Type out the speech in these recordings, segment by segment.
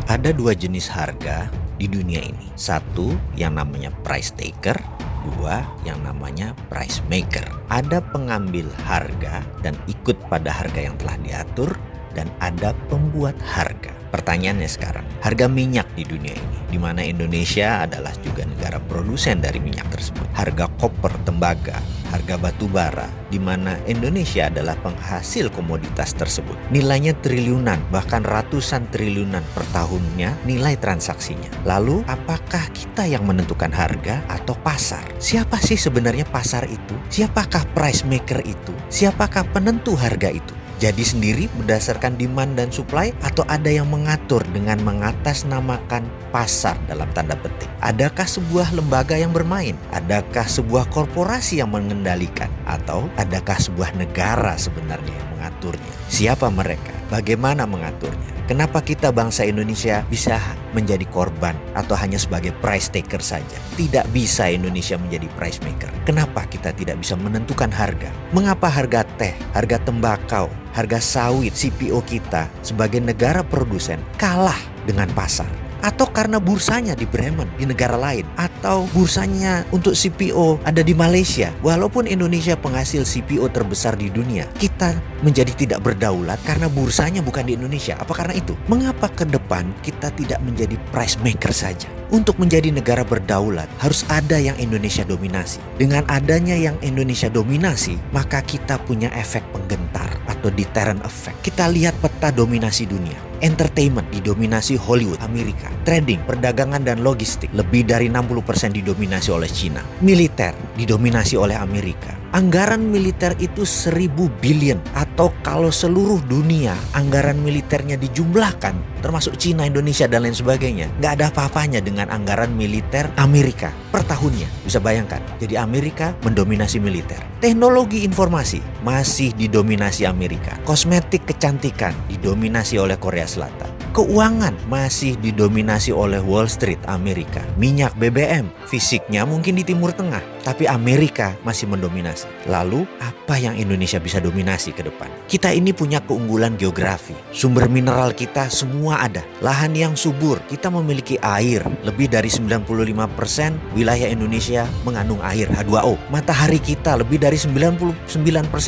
Ada dua jenis harga di dunia ini. Satu yang namanya price taker, dua yang namanya price maker. Ada pengambil harga dan ikut pada harga yang telah diatur, dan ada pembuat harga. Pertanyaannya sekarang, harga minyak di dunia ini, di mana Indonesia adalah juga negara produsen dari minyak tersebut. Harga koper, tembaga, harga batu bara, di mana Indonesia adalah penghasil komoditas tersebut. Nilainya triliunan, bahkan ratusan triliunan per tahunnya nilai transaksinya. Lalu, apakah kita yang menentukan harga atau pasar? Siapa sih sebenarnya pasar itu? Siapakah price maker itu? Siapakah penentu harga itu? Jadi sendiri berdasarkan demand dan supply, atau ada yang mengatur dengan mengatasnamakan pasar dalam tanda petik? Adakah sebuah lembaga yang bermain? Adakah sebuah korporasi yang mengendalikan? Atau adakah sebuah negara sebenarnya yang mengaturnya? Siapa mereka? Bagaimana mengaturnya? Kenapa kita bangsa Indonesia bisa menjadi korban atau hanya sebagai price taker saja? Tidak bisa Indonesia menjadi price maker. Kenapa kita tidak bisa menentukan harga? Mengapa harga teh, harga tembakau, harga sawit CPO kita sebagai negara produsen kalah dengan pasar? Atau karena bursanya di Bremen, di negara lain, atau bursanya untuk CPO ada di Malaysia. Walaupun Indonesia penghasil CPO terbesar di dunia, kita menjadi tidak berdaulat karena bursanya bukan di Indonesia. Apa karena itu? Mengapa ke depan kita tidak menjadi price maker saja? Untuk menjadi negara berdaulat, harus ada yang Indonesia dominasi. Dengan adanya yang Indonesia dominasi, maka kita punya efek penggentar atau deterrent effect. Kita lihat peta dominasi dunia. Entertainment didominasi Hollywood, Amerika. Trading, perdagangan dan logistik lebih dari 60% didominasi oleh China. Militer didominasi oleh Amerika. Anggaran militer itu 1.000 billion, atau kalau seluruh dunia anggaran militernya dijumlahkan, termasuk China, Indonesia dan lain sebagainya, nggak ada apa-apanya dengan anggaran militer Amerika per tahunnya. Bisa bayangkan, jadi Amerika mendominasi militer. Teknologi informasi masih didominasi Amerika. Kosmetik kecantikan didominasi oleh Korea Selatan. Keuangan masih didominasi oleh Wall Street, Amerika. Minyak BBM, fisiknya mungkin di Timur Tengah, tapi Amerika masih mendominasi. Lalu, apa yang Indonesia bisa dominasi ke depan? Kita ini punya keunggulan geografi. Sumber mineral kita semua ada. Lahan yang subur, kita memiliki air. Lebih dari 95% wilayah Indonesia mengandung air, H2O. Matahari kita, lebih dari 99%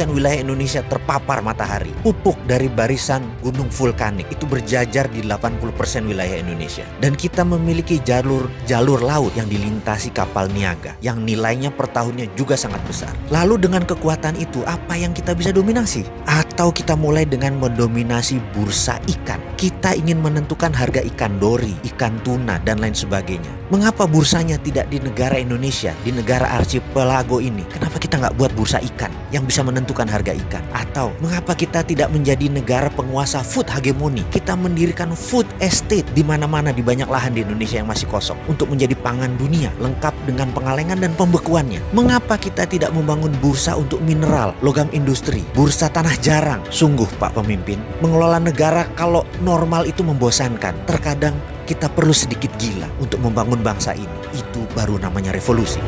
wilayah Indonesia terpapar matahari. Pupuk dari barisan gunung vulkanik itu berjajar di 80% wilayah Indonesia. Dan kita memiliki jalur laut yang dilintasi kapal niaga, yang nilainya per tahunnya juga sangat besar. Lalu dengan kekuatan itu, apa yang kita bisa dominasi? Atau kita mulai dengan mendominasi bursa ikan. Kita ingin menentukan harga ikan dori, ikan tuna, dan lain sebagainya. Mengapa bursanya tidak di negara Indonesia, di negara archipelago ini? Kenapa kita nggak buat bursa ikan yang bisa menentukan harga ikan? Atau mengapa kita tidak menjadi negara penguasa food hegemoni? Kita mendirikan food estate di mana-mana, di banyak lahan di Indonesia yang masih kosong, untuk menjadi pangan dunia, lengkap dengan pengalengan dan pembekuannya. Mengapa kita tidak membangun bursa untuk mineral, logam industri, bursa tanah jarang? Sungguh Pak Pemimpin, mengelola negara kalau normal itu membosankan. Terkadang kita perlu sedikit gila untuk membangun bangsa ini. Itu baru namanya revolusi.